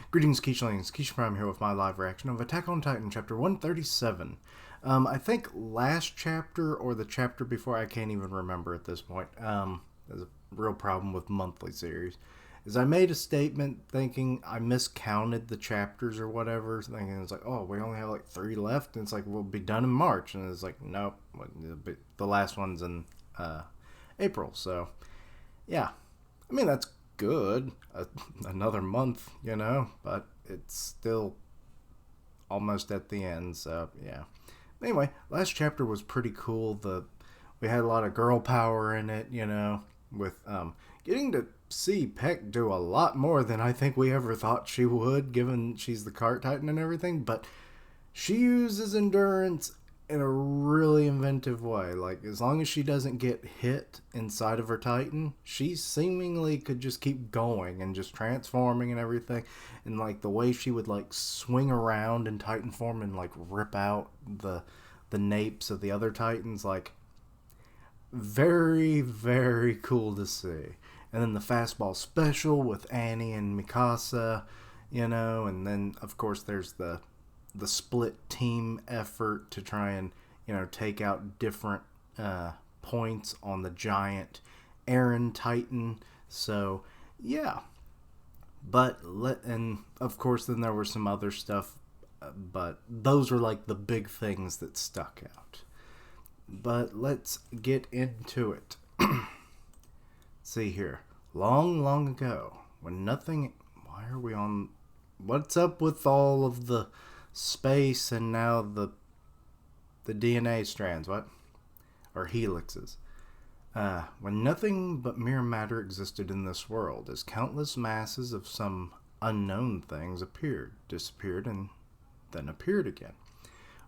Greetings, Keishlings. Keisha Prime here with my live reaction of Attack on Titan, chapter 137. I think last chapter or the chapter before, I can't even remember at this point. There's a real problem with monthly series. Is I made a statement thinking I miscounted the chapters or whatever, thinking it's like, oh, we only have like 3 left, and it's like, we'll be done in March. And it's like, nope, the last one's in April, so yeah. I mean, that's good. Another month, but it's still almost at the end, so yeah. Anyway, last chapter was pretty cool. We had a lot of girl power in it, with getting to see Peck do a lot more than I think we ever thought she would, given she's the cart titan and everything, but she uses endurance in a really inventive way. Like, as long as she doesn't get hit inside of her titan, she seemingly could just keep going and just transforming and everything. And like the way she would like swing around in titan form and like rip out the napes of the other titans, like, very, very cool to see. And then the fastball special with Annie and Mikasa, and then of course there's the split team effort to try and take out different points on the giant Eren Titan. So yeah, and of course then there were some other stuff, but those were like the big things that stuck out. But let's get into it. See here, long ago, when nothing. Why are we on? What's up with all of the space and now the DNA strands, what? Or helixes. When nothing but mere matter existed in this world, as countless masses of some unknown things appeared, disappeared, and then appeared again.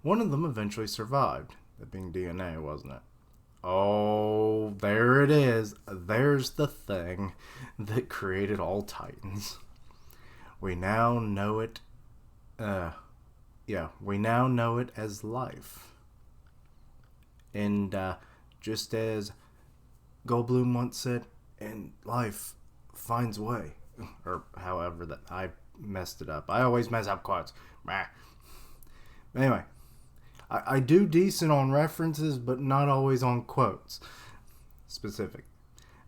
One of them eventually survived, that being DNA, wasn't it? Oh, there it is. There's the thing that created all Titans. We now know it, we now know it as life. And just as Goldblum once said, and life finds way. Or however that I messed it up. I always mess up quotes. Anyway, I do decent on references, but not always on quotes specific.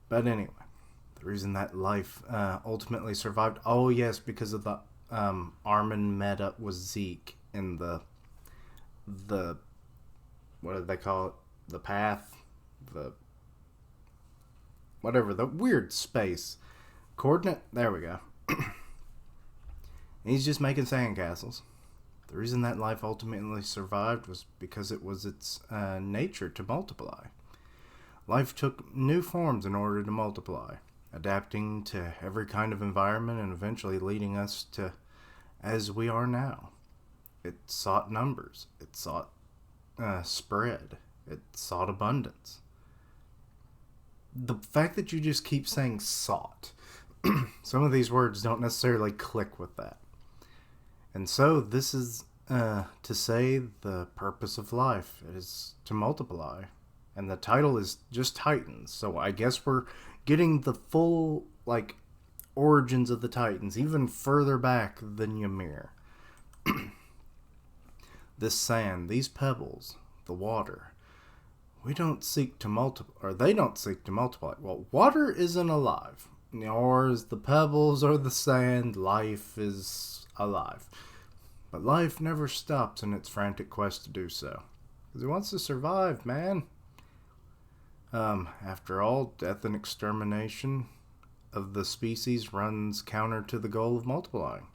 But anyway, the reason that life ultimately survived, oh yes, because of the Armin met up with Zeke in the what do they call it? The path, the weird space coordinate. There we go. He's just making sandcastles. The reason that life ultimately survived was because it was its nature to multiply. Life took new forms in order to multiply, adapting to every kind of environment and eventually leading us to as we are now. It sought numbers. It sought spread. It sought abundance. The fact that you just keep saying sought, some of these words don't necessarily click with that. And so this is to say the purpose of life is to multiply. And the title is just Titans. So I guess we're getting the full origins of the Titans even further back than Ymir. This sand, these pebbles, the water, we don't seek to multiply, or they don't seek to multiply. Well, water isn't alive, nor is the pebbles or the sand. Life is alive. But life never stops in its frantic quest to do so. Because it wants to survive, man. After all, death and extermination of the species runs counter to the goal of multiplying.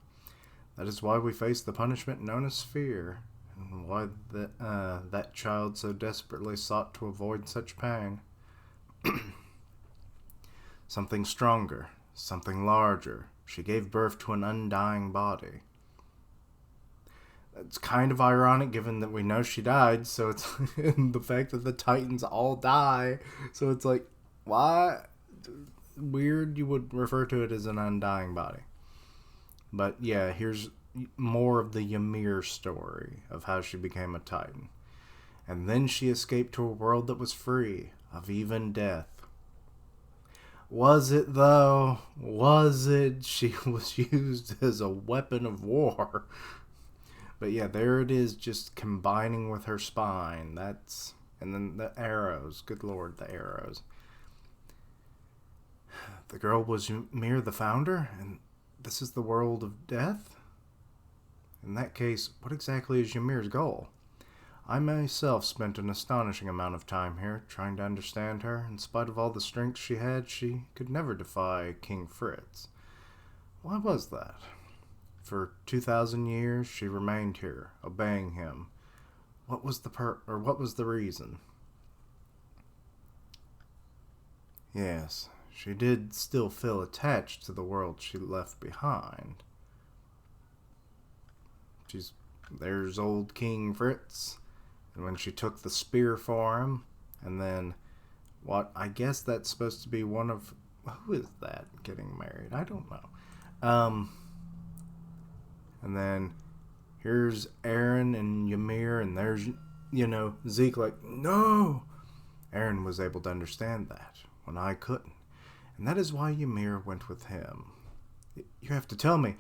That is why we face the punishment known as fear, and why that child so desperately sought to avoid such pain. Something stronger, something larger. She gave birth to an undying body. It's kind of ironic given that we know she died, so it's the fact that the Titans all die, so it's like, why? Weird you would refer to it as an undying body. But yeah, here's more of the Ymir story of how she became a Titan. And then she escaped to a world that was free of even death. Was it, though? Was it? She was used as a weapon of war. But yeah, there it is, just combining with her spine. That's... And then the arrows. Good lord, the arrows. The girl was Ymir the founder, and this is the world of death? In that case, what exactly is Ymir's goal? I myself spent an astonishing amount of time here, trying to understand her. In spite of all the strength she had, she could never defy King Fritz. Why was that? For 2,000 years, she remained here, obeying him. What was the reason? Yes, she did still feel attached to the world she left behind. There's old King Fritz, and when she took the spear for him, and then I guess that's supposed to be one of... Who is that getting married? I don't know. And then here's Eren and Ymir, and there's, Zeke like, no! Eren was able to understand that, when I couldn't. And that is why Ymir went with him. You have to tell me,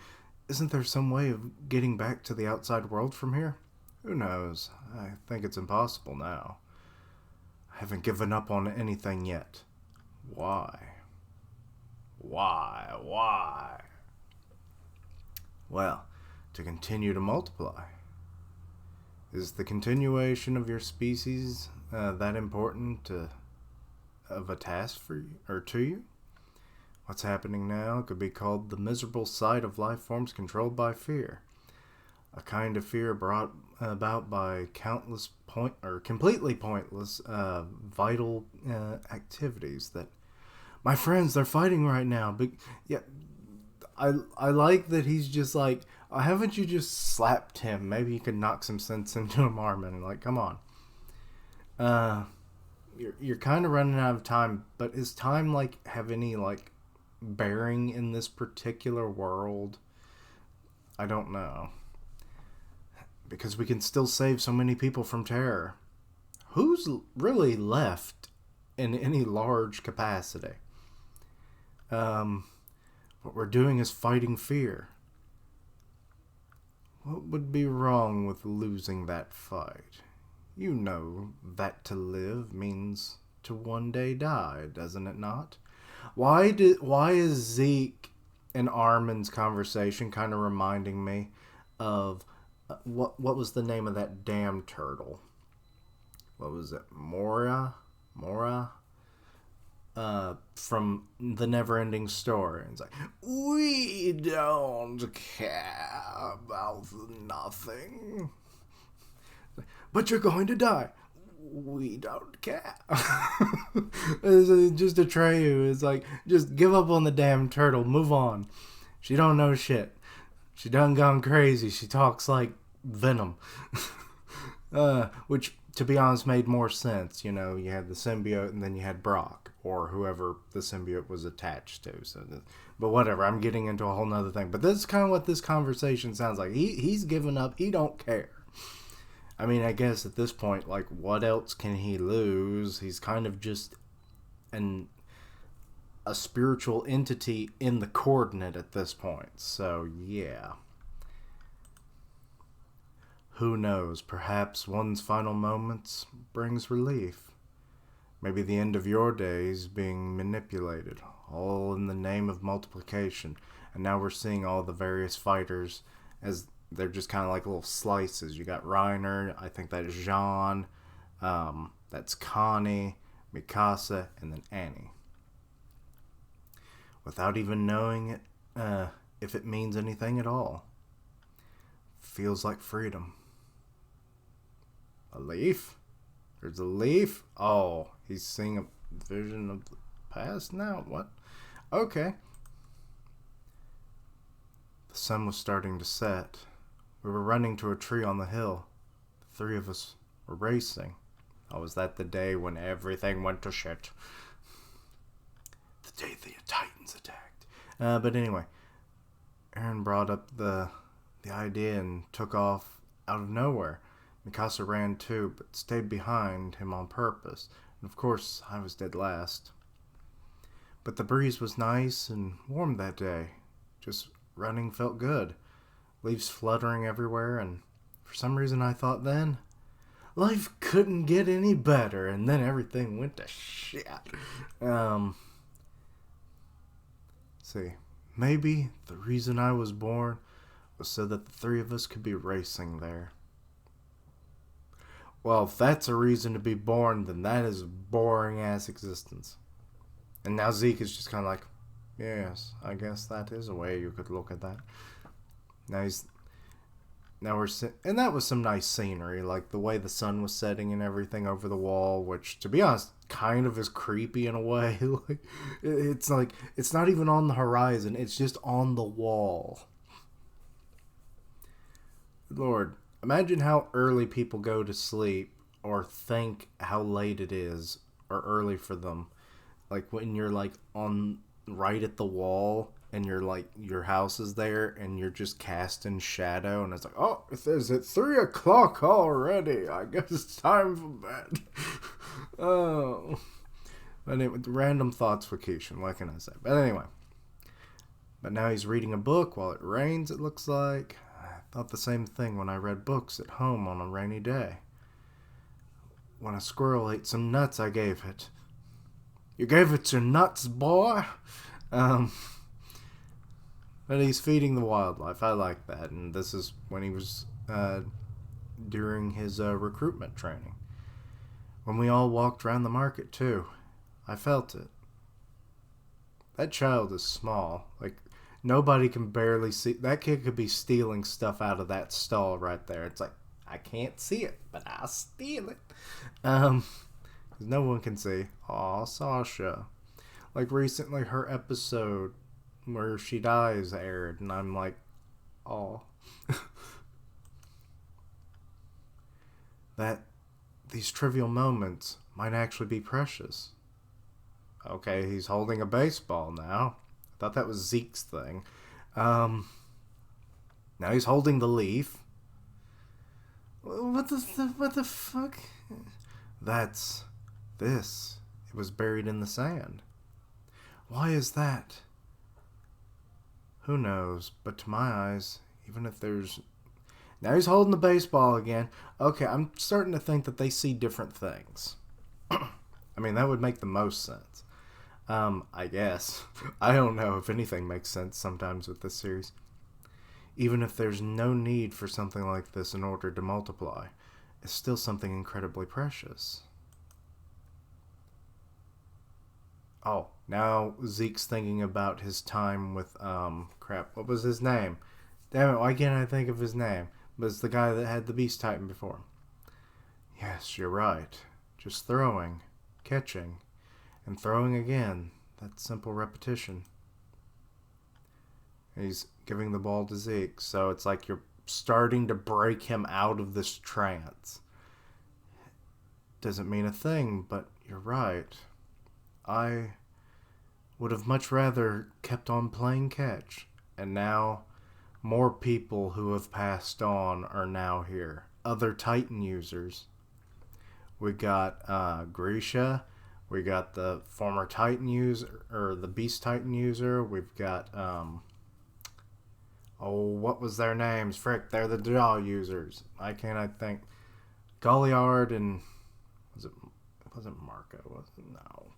isn't there some way of getting back to the outside world from here? Who knows? I think it's impossible now. I haven't given up on anything yet. Why? Why? Well, to continue to multiply. Is the continuation of your species that important of a task for you, or to you? What's happening now could be called the miserable sight of life forms controlled by fear. A kind of fear brought about by countless completely pointless vital activities that... My friends, they're fighting right now. But yeah, I like that he's just like, haven't you just slapped him? Maybe you could knock some sense into him, Armin. Like, come on. You're kind of running out of time, but is time have any bearing in this particular world? I don't know. Because we can still save so many people from terror. Who's really left in any large capacity? What we're doing is fighting fear. What would be wrong with losing that fight? You know that to live means to one day die, doesn't it not? Why is Zeke and Armin's conversation kind of reminding me of what was the name of that damn turtle? What was it? Mora? From the Never-Ending Story. It's like, we don't care about nothing. But you're going to die. We don't care. Just Atreyu. It's like, just give up on the damn turtle. Move on. She don't know shit. She done gone crazy. She talks like Venom. Which, to be honest, made more sense. You had the symbiote and then you had Brock, or whoever the symbiote was attached to. But whatever, I'm getting into a whole nother thing. But this is kind of what this conversation sounds like. He's given up. He don't care. I mean, I guess at this point, what else can he lose? He's kind of just a spiritual entity in the coordinate at this point. So, yeah. Who knows? Perhaps one's final moments brings relief. Maybe the end of your days being manipulated, all in the name of multiplication. And now we're seeing all the various fighters as they're just kind of like little slices. You got Reiner, I think that is Jean, that's Connie, Mikasa, and then Annie. Without even knowing it, if it means anything at all. Feels like freedom. A leaf? There's a leaf? Oh, he's seeing a vision of the past now? What? Okay. The sun was starting to set. We were running to a tree on the hill. The three of us were racing. Oh, was that the day when everything went to shit? The day the Titans attacked. But anyway, Eren brought up the idea and took off out of nowhere. Mikasa ran too, but stayed behind him on purpose. And of course, I was dead last. But the breeze was nice and warm that day. Just running felt good. Leaves fluttering everywhere, and for some reason I thought then, life couldn't get any better, and then everything went to shit. See, maybe the reason I was born was so that the three of us could be racing there. Well, if that's a reason to be born, then that is a boring ass existence. And now Zeke is just kind of like, yes, I guess that is a way you could look at that. And that was some nice scenery, like the way the sun was setting and everything over the wall, which, to be honest, kind of is creepy in a way. Like it's not even on the horizon; it's just on the wall. Lord, imagine how early people go to sleep, or think how late it is, or early for them. Like when you're like on right at the wall and you're like your house is there and you're just casting shadow and it's like, oh, is it 3:00 already? I guess it's time for bed. Oh, but random thoughts for Keishan. What can I say? But anyway, but now he's reading a book while it rains. It looks like I thought the same thing when I read books at home on a rainy day. When a squirrel ate some nuts, I gave it. You gave it your nuts, boy. But he's feeding the wildlife. I like that. And this is when he was during his recruitment training. When we all walked around the market, too. I felt it. That child is small. Like, nobody can barely see. That kid could be stealing stuff out of that stall right there. It's like, I can't see it, but I'll steal it. Because no one can see. Aw, Sasha. Like, recently, her episode where she dies aired, and I'm like, aw. That these trivial moments might actually be precious. Okay, he's holding a baseball now. I thought that was Zeke's thing. Now he's holding the leaf. What the fuck? That's this. It was buried in the sand. Why is that? Who knows? But to my eyes, even if there's... Now he's holding the baseball again. Okay, I'm starting to think that they see different things. I mean, that would make the most sense. I guess. I don't know if anything makes sense sometimes with this series. Even if there's no need for something like this in order to multiply, it's still something incredibly precious. Oh, now Zeke's thinking about his time with, crap, what was his name? Damn it, why can't I think of his name? But it's the guy that had the Beast Titan before him. Yes, you're right. Just throwing, catching, and throwing again. That simple repetition. He's giving the ball to Zeke, so it's like you're starting to break him out of this trance. Doesn't mean a thing, but you're right. I would have much rather kept on playing catch, and now more people who have passed on are now here. Other Titan users. We got Grisha. We got the former Titan user, or the Beast Titan user. We've got, what was their names? Frick, they're the Jaw users. I think? Galliard and, it wasn't Marco, was it? No.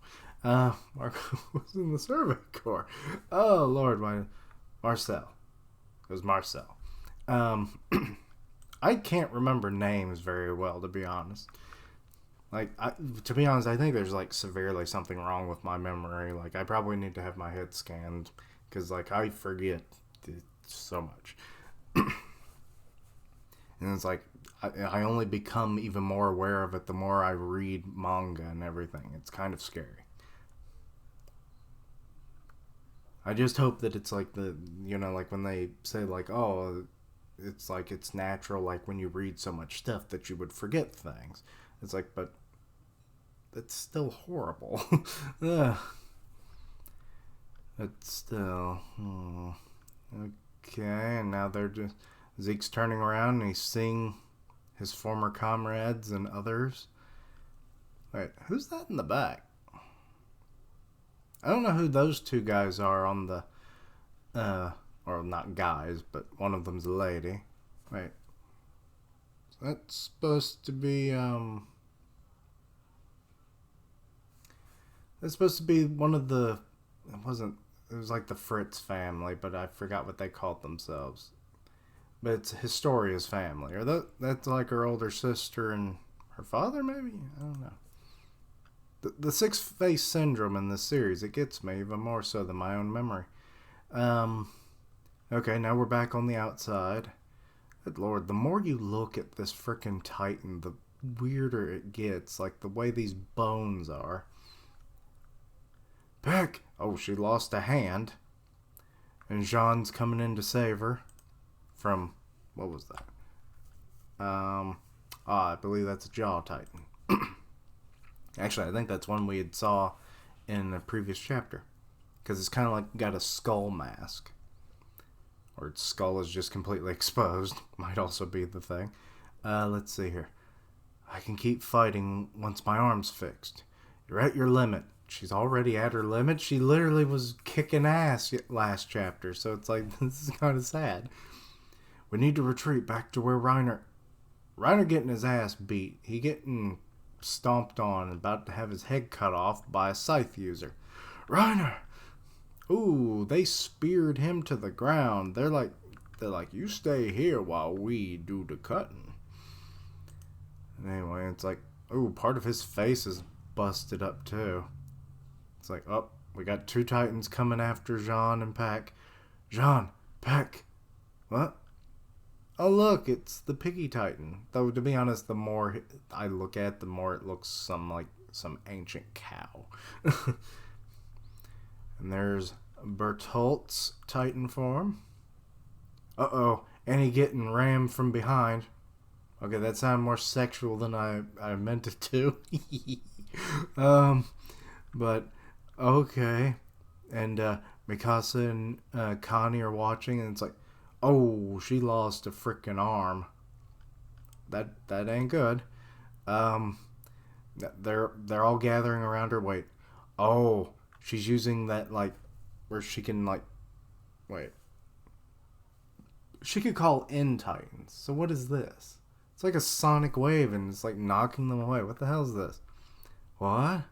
Marco was in the Survey Corps. Oh, Lord, Marcel. It was Marcel. I can't remember names very well, to be honest. Like, to be honest, I think there's, like, severely something wrong with my memory. Like, I probably need to have my head scanned, because, like, I forget so much. And it's like, I only become even more aware of it the more I read manga and everything. It's kind of scary. I just hope that it's like like when they say, like, oh, it's like it's natural, like when you read so much stuff that you would forget things. It's like, but it's still horrible. Ugh. It's still... Okay, and now Zeke's turning around and he's seeing his former comrades and others. Wait, who's that in the back? I don't know who those two guys are on the, or not guys, but one of them's a lady. Wait. That's supposed to be, that's supposed to be one of the, it was like the Fritz family, but I forgot what they called themselves. But it's Historia's family. Or that's like her older sister and her father, maybe? I don't know. The six-face syndrome in this series, it gets me even more so than my own memory. Okay, now we're back on the outside. Good Lord, the more you look at this frickin' Titan, the weirder it gets. Like the way these bones are. Peck! Oh, she lost a hand. And Jean's coming in to save her. From, what was that? I believe that's a Jaw Titan. Actually, I think that's one we had saw in a previous chapter. Because it's kind of like got a skull mask. Or its skull is just completely exposed. Might also be the thing. Let's see here. I can keep fighting once my arm's fixed. You're at your limit. She's already at her limit. She literally was kicking ass last chapter. So it's like, this is kind of sad. We need to retreat back to where Reiner getting his ass beat. He getting stomped on and about to have his head cut off by a scythe user. Reiner! Ooh, they speared him to the ground. They're like, you stay here while we do the cutting. And anyway, it's like, ooh, part of his face is busted up too. It's like, oh, we got two Titans coming after Jean and Pack. Jean, Pack, what? Oh, look, it's the Piggy Titan. Though, to be honest, the more I look at it, the more it looks like some ancient cow. And there's Bertolt's Titan form. Uh-oh, and he getting rammed from behind. Okay, that sounded more sexual than I meant it to. But, okay. And Mikasa and Connie are watching, and it's like, oh, she lost a freaking arm. That ain't good. They're all gathering around her. Wait. Oh, she's using that, like, where she can, like, wait. She could call in Titans. So what is this? It's like a sonic wave and it's like knocking them away. What the hell is this? What?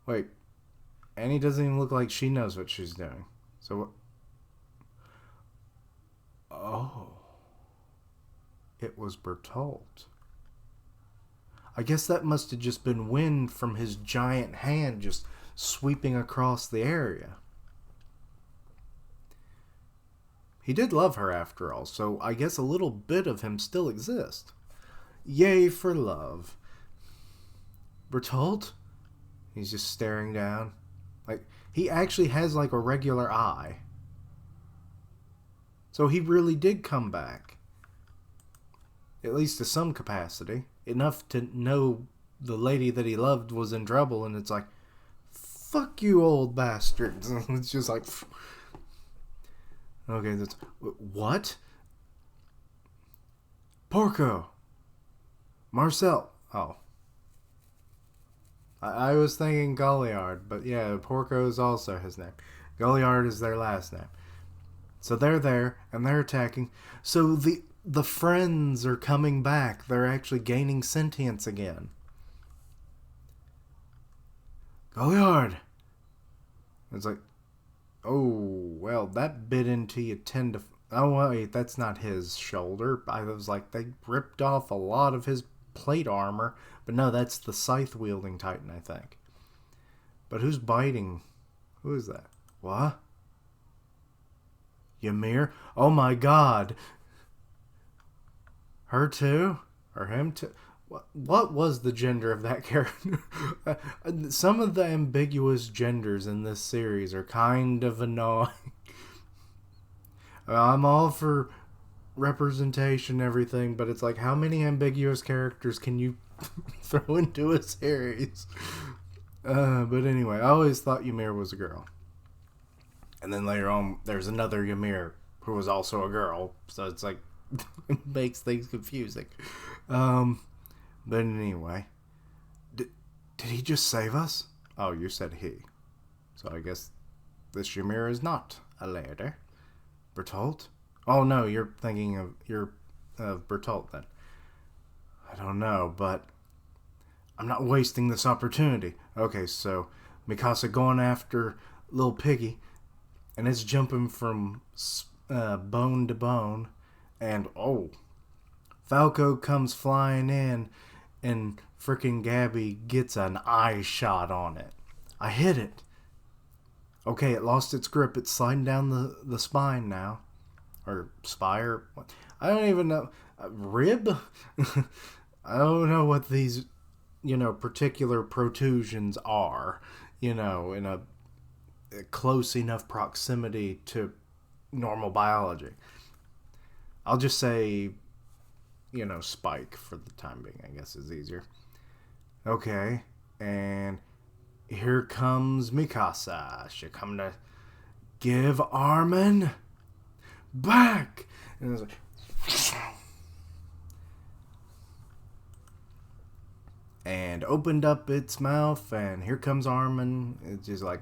Wait. Annie doesn't even look like she knows what she's doing. So what? Oh. It was Bertolt. I guess that must have just been wind from his giant hand just sweeping across the area. He did love her after all, so I guess a little bit of him still exists. Yay for love. Bertolt? He's just staring down. Like, he actually has like a regular eye. So he really did come back. At least to some capacity. Enough to know the lady that he loved was in trouble, and it's like, fuck you, old bastards. It's just like, okay, that's, what? Porco. Marcel. Oh. I was thinking Galliard, but yeah, Porco is also his name. Galliard is their last name. So they're there, and they're attacking. So the friends are coming back. They're actually gaining sentience again. Galliard! It's like, oh, well, that bit into you 10 to... Oh, wait, that's not his shoulder. I was like, they ripped off a lot of his plate armor. But no, that's the scythe-wielding Titan, I think. But who's biting? Who is that? What? Ymir? Oh my god! Her too? Or him too? What was the gender of that character? Some of the ambiguous genders in this series are kind of annoying. I'm all for representation and everything, but it's like, how many ambiguous characters can you throw into a series? But anyway, I always thought Ymir was a girl. And then later on, there's another Ymir who was also a girl. So it's like, it makes things confusing. But anyway, did he just save us? Oh, you said he. So I guess this Ymir is not a lady. Bertolt? Oh no, you're thinking of Bertolt then. I don't know, but I'm not wasting this opportunity. Okay, so Mikasa going after Lil Piggy, and it's jumping from bone to bone, and Falco comes flying in, and frickin' Gabby gets an eye shot on it. I hit it. Okay, it lost its grip. It's sliding down the spine now. Or spire. What? I don't even know. Rib? I don't know what these, particular protrusions are, in a close enough proximity to normal biology. I'll just say, spike for the time being, I guess is easier. Okay, and here comes Mikasa. She come to give Armin back. And it's like, and opened up its mouth, and here comes Armin. It's just like,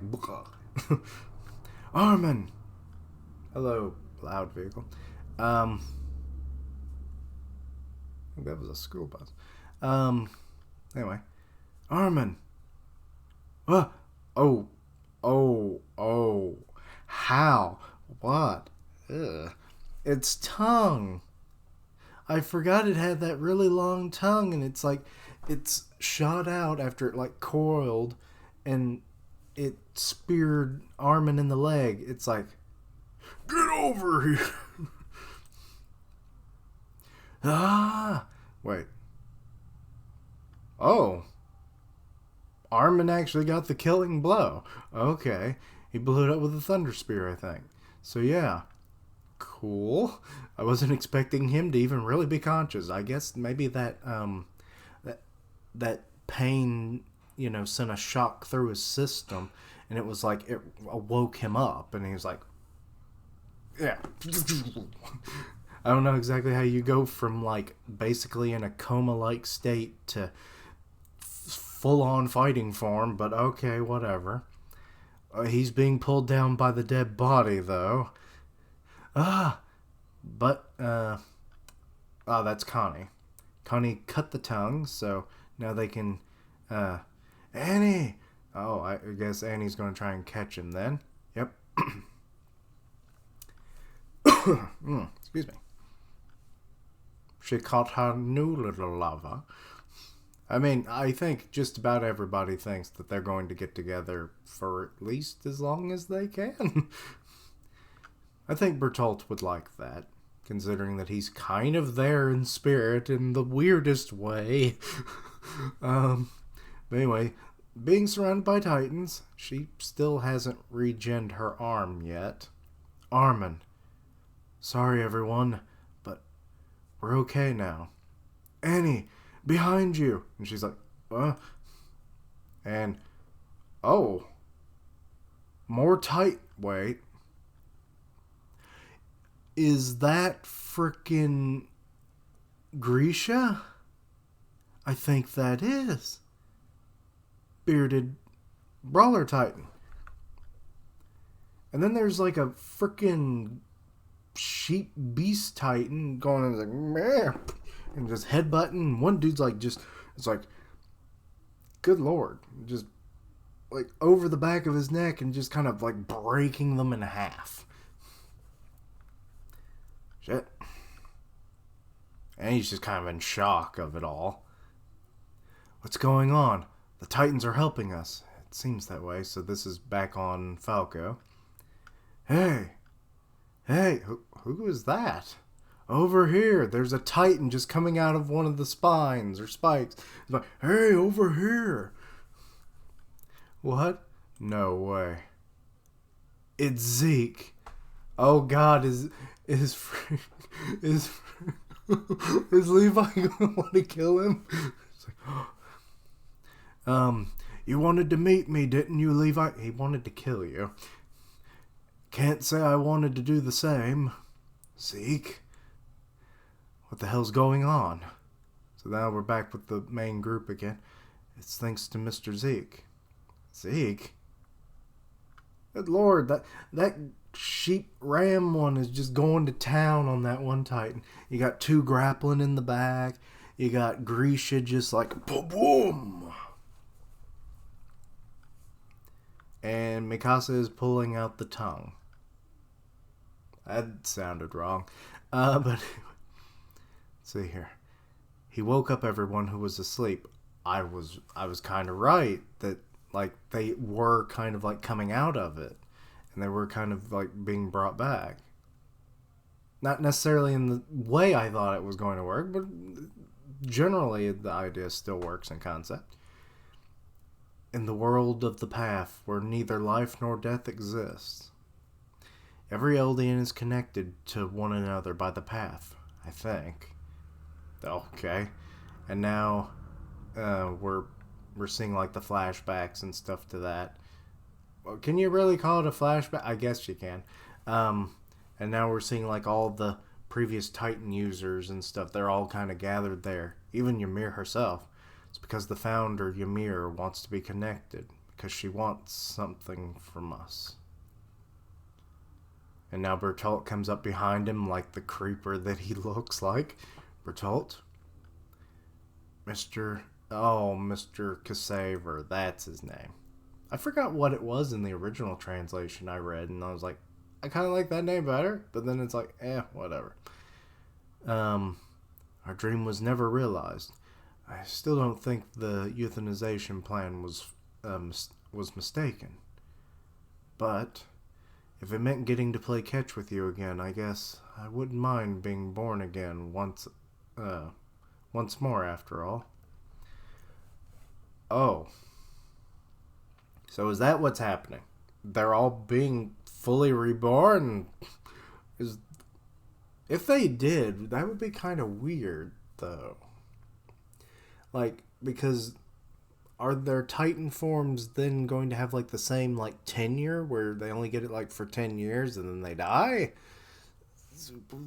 Armin. Hello, loud vehicle. I think that was a school bus. Anyway, Armin. How? What? Ugh. Its tongue. I forgot it had that really long tongue, and it's like, it's shot out after it like coiled, and it speared Armin in the leg. It's like, get over here. Wait. Oh. Armin actually got the killing blow. Okay. He blew it up with a thunder spear, I think. So yeah. Cool. I wasn't expecting him to even really be conscious. I guess maybe that pain, sent a shock through his system, and it was like it awoke him up, and he was like, yeah. I don't know exactly how you go from like basically in a coma-like state to full-on fighting form, but okay, whatever. He's being pulled down by the dead body, though. That's Connie. Connie cut the tongue, so now they can, Annie! Oh, I guess Annie's going to try and catch him then. Yep. Excuse me. She caught her new little lover. I mean, I think just about everybody thinks that they're going to get together for at least as long as they can. I think Bertolt would like that, considering that he's kind of there in spirit in the weirdest way. But anyway, being surrounded by titans, she still hasn't regened her arm yet. Armin. Sorry, everyone, but we're okay now. Annie, behind you. And she's like, and, more tight. Wait. Is that frickin' Grisha? I think that is. Bearded brawler titan. And then there's like a frickin' sheep beast titan going and like, meh, and just headbutting. One dude's like, it's like, good lord, just like over the back of his neck and just kind of like breaking them in half. Shit. And he's just kind of in shock of it all. What's going on? The Titans are helping us. It seems that way, so this is back on Falco. Hey, who is that? Over here, there's a Titan just coming out of one of the spines or spikes. It's like, hey, over here. What? No way. It's Zeke. Oh God, is Levi gonna want to kill him? It's like, you wanted to meet me, didn't you, Levi? He wanted to kill you. Can't say I wanted to do the same. Zeke? What the hell's going on? So now we're back with the main group again. It's thanks to Mr. Zeke. Zeke? Good Lord, that sheep ram one is just going to town on that one Titan. You got two grappling in the back. You got Grisha just like boom boom. And Mikasa is pulling out the tongue. That sounded wrong. But let's see here. He woke up everyone who was asleep. I was kind of right that like they were kind of like coming out of it, and they were kind of like being brought back. Not necessarily in the way I thought it was going to work, but generally the idea still works in concept. In the world of the path, where neither life nor death exists, every Eldian is connected to one another by the path, I think. Okay. And now we're seeing like the flashbacks and stuff to that. Well, can you really call it a flashback? I guess you can. And now we're seeing like all the previous Titan users and stuff. They're all kind of gathered there. Even Ymir herself. It's because the founder, Ymir, wants to be connected. Because she wants something from us. And now Bertolt comes up behind him like the creeper that he looks like. Bertolt? Mr. Kasaver, that's his name. I forgot what it was in the original translation I read, and I was like, I kind of like that name better, but then it's like, whatever. Our dream was never realized. I still don't think the euthanization plan was mistaken. But if it meant getting to play catch with you again, I guess I wouldn't mind being born again once more after all. Oh. So is that what's happening? They're all being fully reborn? If they did, that would be kind of weird, though. Like, because are their Titan forms then going to have, like, the same, like, tenure where they only get it, like, for 10 years and then they die?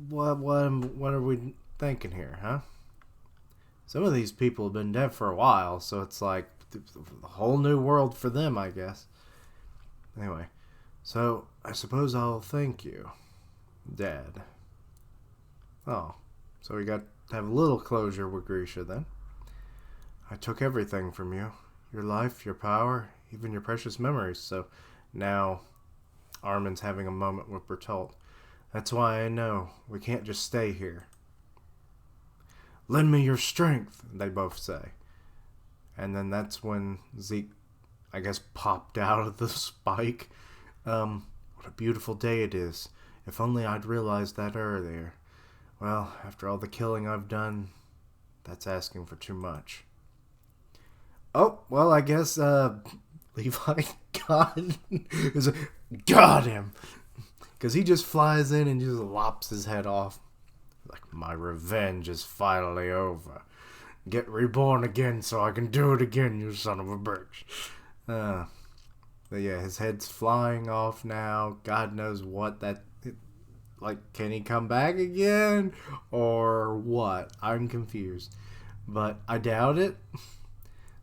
What are we thinking here, huh? Some of these people have been dead for a while, so it's like a whole new world for them, I guess. Anyway, so I suppose I'll thank you, Dad. Oh, so we got to have a little closure with Grisha then. I took everything from you. Your life, your power, even your precious memories. So now Armin's having a moment with Bertolt. That's why I know we can't just stay here. Lend me your strength, they both say. And then that's when Zeke, I guess, popped out of the spike. What a beautiful day it is. If only I'd realized that earlier. Well, after all the killing I've done, that's asking for too much. Oh, well, I guess, Levi got him. Because he just flies in and just lops his head off. Like, my revenge is finally over. Get reborn again so I can do it again, you son of a bitch. But yeah, his head's flying off now. God knows what that... Like, can he come back again? Or what? I'm confused. But I doubt it.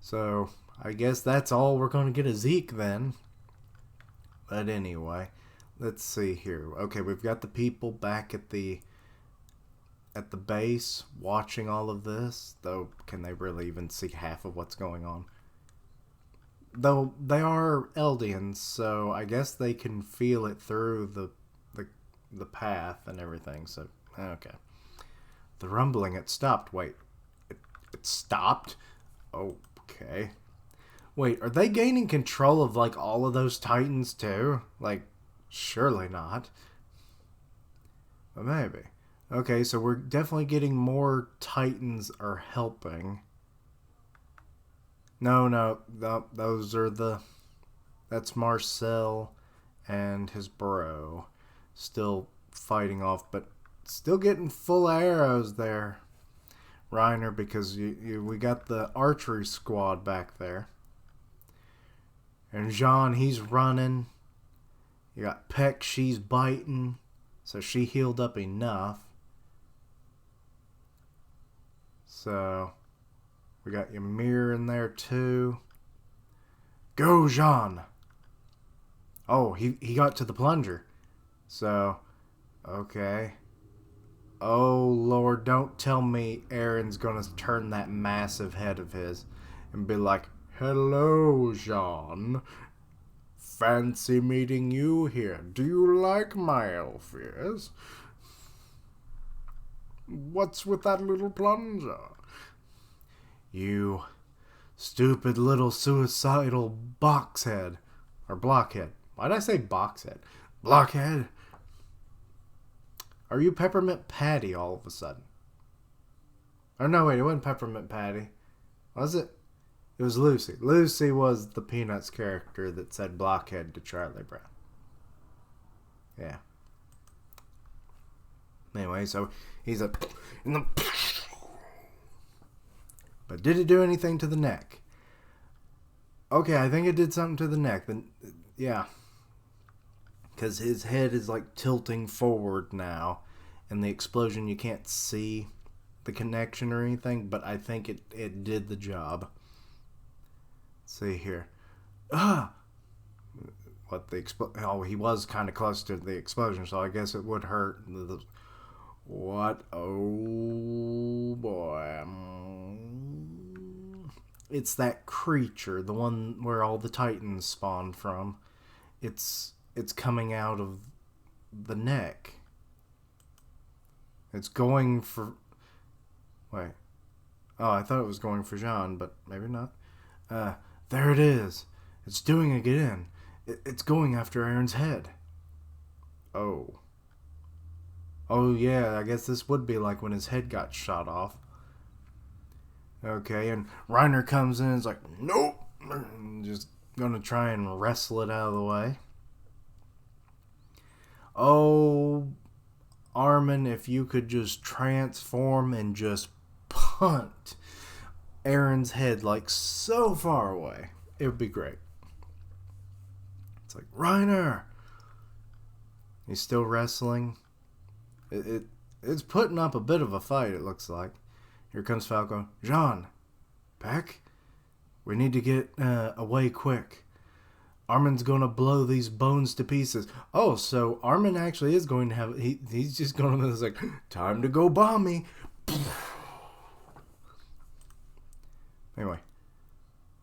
So, I guess that's all we're going to get a Zeke then. But anyway, let's see here. Okay, we've got the people back at the base watching all of this. Though, can they really even see half of what's going on? Though they are Eldians, so I guess they can feel it through the path and everything. So, okay. The rumbling, it stopped. Wait, it stopped? Okay. Wait, are they gaining control of, like, all of those Titans, too? Like, surely not. But maybe. Okay, so we're definitely getting more Titans are helping. No, those are that's Marcel and his bro. Still fighting off, but still getting full arrows there. Reiner, because we got the archery squad back there. And Jean, he's running. You got Peck, she's biting. So she healed up enough. So we got Ymir in there too. Go, Jean! Oh, he got to the plunger. So, okay. Oh, Lord, don't tell me Eren's gonna turn that massive head of his and be like, "Hello, Jean. Fancy meeting you here. Do you like my elf ears? What's with that little plunger? You stupid little suicidal boxhead. Or blockhead. Why'd I say boxhead? Blockhead. Are you Peppermint Patty all of a sudden? Or no, wait, it wasn't Peppermint Patty. Was it? It was Lucy. Lucy was the Peanuts character that said blockhead to Charlie Brown. Yeah. Anyway, so he's a... But did it do anything to the neck? Okay, I think it did something to the neck. Then, yeah. Because his head is like tilting forward now. And the explosion, you can't see the connection or anything. But I think it did the job. Let's see here. What the oh, he was kind of close to the explosion, so I guess it would hurt. What? Oh boy. It's that creature, the one where all the Titans spawned from. It's coming out of the neck. It's going for... Wait. Oh, I thought it was going for Jean, but maybe not. There it is. It's doing it again. It's going after Eren's head. Oh. Oh, yeah, I guess this would be like when his head got shot off. Okay, and Reiner comes in and is like, nope! Just gonna try and wrestle it out of the way. Oh, Armin, if you could just transform and just punt Eren's head like so far away, it would be great. It's like, Reiner! He's still wrestling. It's putting up a bit of a fight, it looks like. Here comes Falco. Jean! Back? We need to get away quick. Armin's gonna blow these bones to pieces. Oh, so Armin actually is going to have... He's just going to be like, time to go bomb me. Anyway.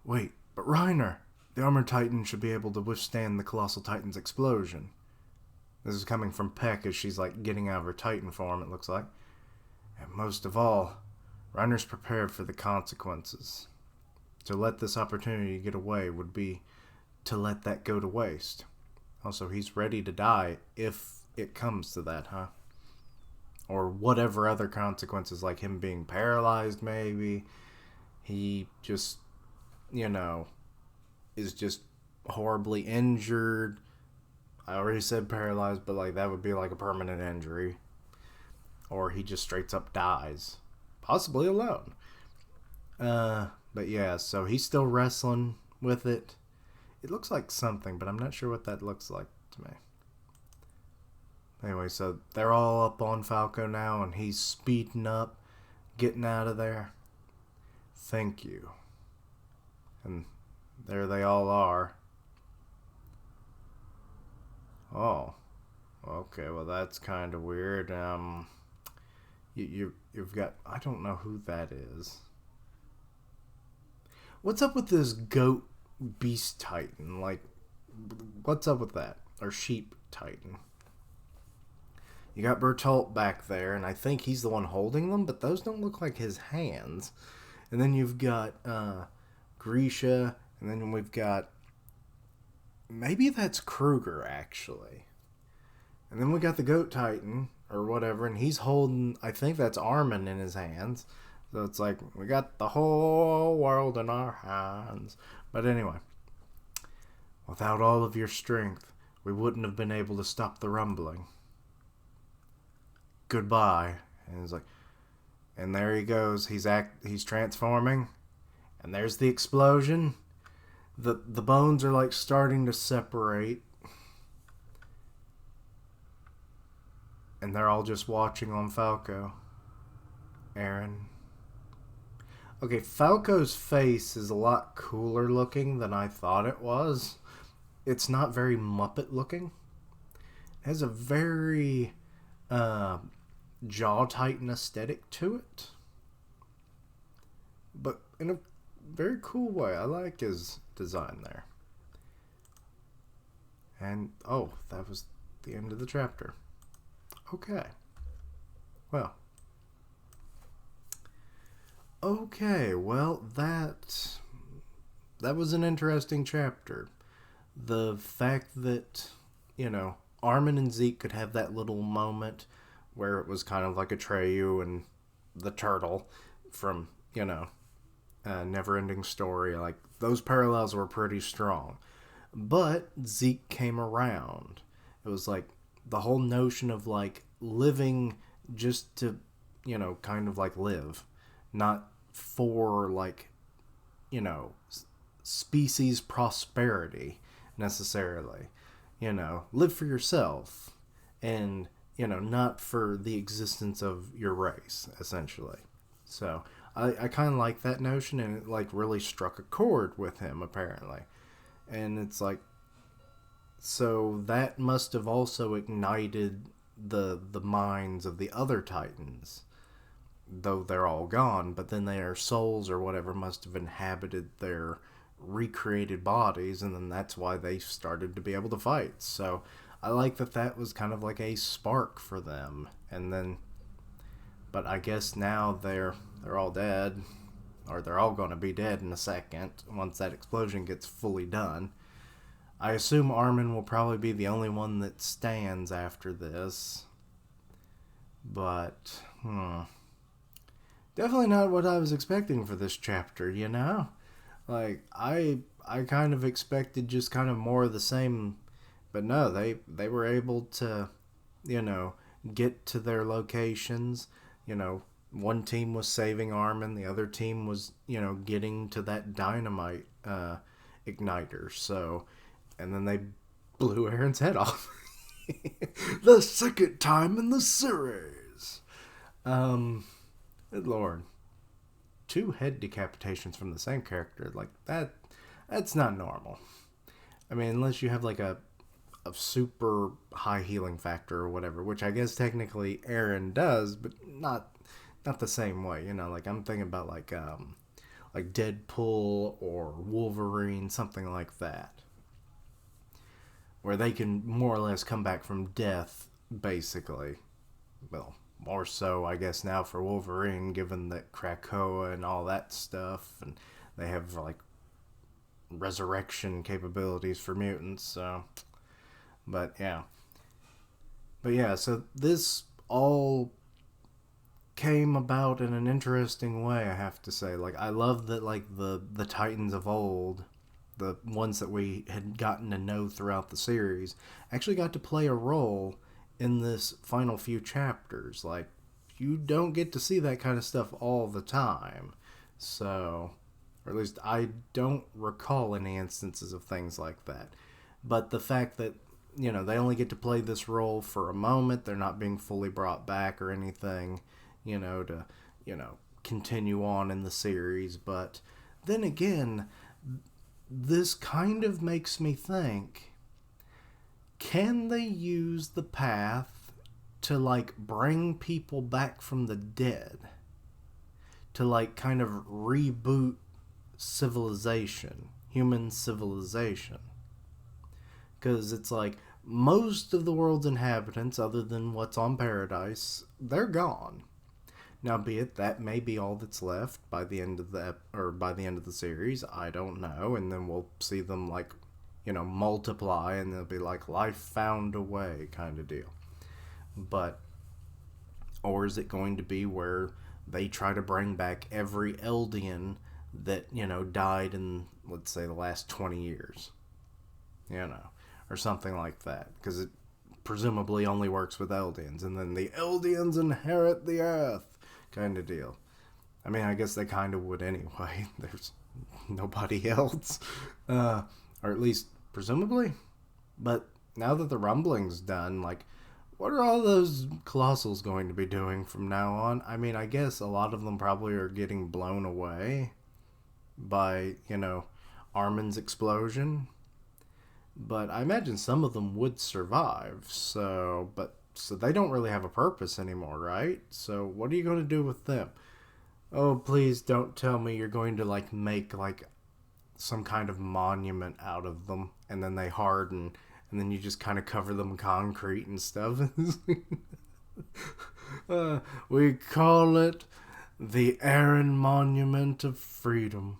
Wait, but Reiner, the Armored Titan should be able to withstand the Colossal Titan's explosion. This is coming from Peck as she's like getting out of her Titan form, it looks like. And most of all, Reiner's prepared for the consequences. To let this opportunity get away would be to let that go to waste. Also, he's ready to die if it comes to that, huh? Or whatever other consequences, like him being paralyzed, maybe. He just, is just horribly injured. I already said paralyzed, but like that would be like a permanent injury. Or he just straight up dies. Possibly alone. But yeah, so he's still wrestling with it. It looks like something, but I'm not sure what that looks like to me. Anyway, so they're all up on Falco now, and he's speeding up, getting out of there. Thank you. And there they all are. Oh. Okay, well that's kind of weird. You've got... I don't know who that is. What's up with this goat beast titan? Like, what's up with that? Or sheep titan? You got Bertolt back there, and I think he's the one holding them, but those don't look like his hands. And then you've got Grisha, and then we've got... Maybe that's Kruger, actually. And then we got the goat titan, or whatever, and he's holding... I think that's Armin in his hands. So it's like, we got the whole world in our hands. But anyway, without all of your strength, we wouldn't have been able to stop the rumbling. Goodbye. And he's like, and there he goes. He's transforming, and there's the explosion. The bones are like starting to separate, and they're all just watching on Falco. Eren. Okay, Falco's face is a lot cooler looking than I thought it was. it's not very Muppet looking. It has a very jaw tighten aesthetic to it, but in a very cool way. I like his design there. And oh, that was the end of the chapter. Okay. Well. Okay, well that was an interesting chapter. The fact that, Armin and Zeke could have that little moment where it was kind of like Atreyu and the turtle from, Neverending Story. Like, those parallels were pretty strong. But Zeke came around. It was like the whole notion of like living just to, kind of like live, not for like, species prosperity necessarily. Live for yourself and, not for the existence of your race, essentially. So I kind of like that notion, and it like really struck a chord with him apparently. And it's like, so that must have also ignited the minds of the other Titans, though they're all gone. But then their souls or whatever must have inhabited their recreated bodies, and then that's why they started to be able to fight. So I like that was kind of like a spark for them. And then, but I guess now they're all dead, or they're all going to be dead in a second once that explosion gets fully done. I assume Armin will probably be the only one that stands after this. But, definitely not what I was expecting for this chapter, Like, I kind of expected just kind of more of the same, but no, they were able to, get to their locations. One team was saving Armin, the other team was, getting to that dynamite igniter. So, and then they blew Eren's head off. The second time in the series. Good Lord. 2 head decapitations from the same character, like that's not normal. I mean, unless you have like a super high healing factor or whatever, which I guess technically Eren does, but not the same way. Like I'm thinking about like Deadpool or Wolverine, something like that, where they can more or less come back from death, basically. Well, more so, I guess, now for Wolverine, given that Krakoa and all that stuff, and they have, like, resurrection capabilities for mutants, so... But, yeah. So this all came about in an interesting way, I have to say. Like, I love that, like, the Titans of old, the ones that we had gotten to know throughout the series, actually got to play a role in this final few chapters. Like, you don't get to see that kind of stuff all the time. So, or at least I don't recall any instances of things like that. But the fact that, they only get to play this role for a moment, they're not being fully brought back or anything, to, continue on in the series. But then again, this kind of makes me think, can they use the path to, like, bring people back from the dead? To, like, kind of reboot civilization, human civilization? Because it's like, most of the world's inhabitants, other than what's on Paradise, they're gone. Now, be it that may be all that's left by the end of the series, I don't know, and then we'll see them, like, multiply, and they'll be like, life found a way kind of deal. But, or is it going to be where they try to bring back every Eldian that, died in, let's say, the last 20 years? Or something like that. Because it presumably only works with Eldians, and then the Eldians inherit the Earth kind of deal. I mean, I guess they kind of would anyway. There's nobody else. Or at least, presumably. But now that the rumbling's done, like, what are all those Colossals going to be doing from now on? I mean, I guess a lot of them probably are getting blown away by, Armin's explosion. But I imagine some of them would survive. So they don't really have a purpose anymore, right? So what are you going to do with them? Oh, please don't tell me you're going to like make like some kind of monument out of them and then they harden and then you just kind of cover them in concrete and stuff. We call it the Eren Monument of Freedom.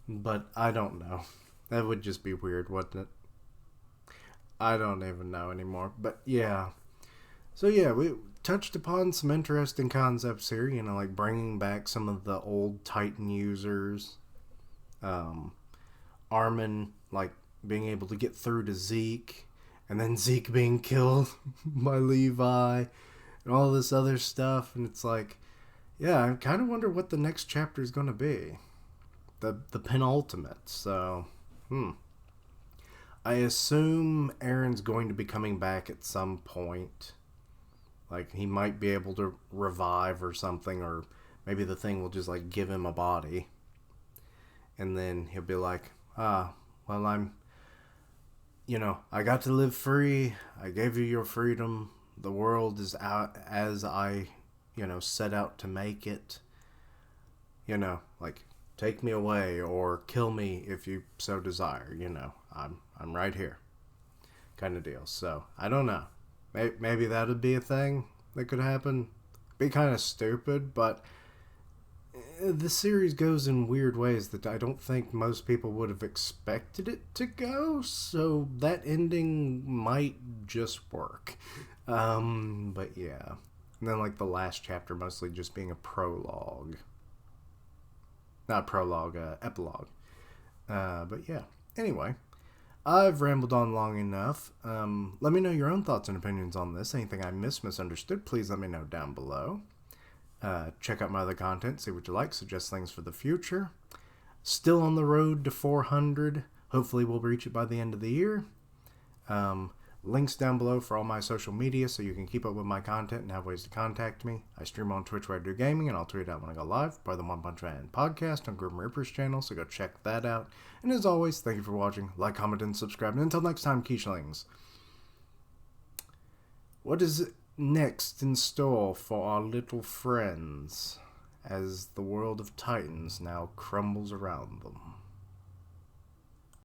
But I don't know. That would just be weird, wouldn't it? I don't even know anymore. But yeah. So yeah, we touched upon some interesting concepts here. You know, like bringing back some of the old Titan users. Um, Armin, like being able to get through to Zeke. And then Zeke being killed by Levi. And all this other stuff. And it's like, yeah, I kind of wonder what the next chapter is going to be. The penultimate. So, I assume Eren's going to be coming back at some point. Like, he might be able to revive or something, or maybe the thing will just, like, give him a body. And then he'll be like, well, I got to live free. I gave you your freedom. The world is out as I, set out to make it. Like, take me away or kill me if you so desire. I'm right here, kind of deal. So I don't know. Maybe that would be a thing that could happen. Be kind of stupid, but the series goes in weird ways that I don't think most people would have expected it to go. So that ending might just work. But yeah. And then like the last chapter mostly just being a prologue. Not prologue, epilogue. But yeah. Anyway, I've rambled on long enough. Let me know your own thoughts and opinions on this. Anything I misunderstood, please let me know down below. Check out my other content, see what you like, suggest things for the future. Still on the road to 400. Hopefully we'll reach it by the end of the year. Links down below for all my social media so you can keep up with my content and have ways to contact me. I stream on Twitch where I do gaming, and I'll tweet out when I go live. Part of the One Punch Man podcast on Grim Reaper's channel, so go check that out. And as always, thank you for watching. Like, comment, and subscribe. And until next time, Quiche-lings. What is next in store for our little friends as the world of Titans now crumbles around them?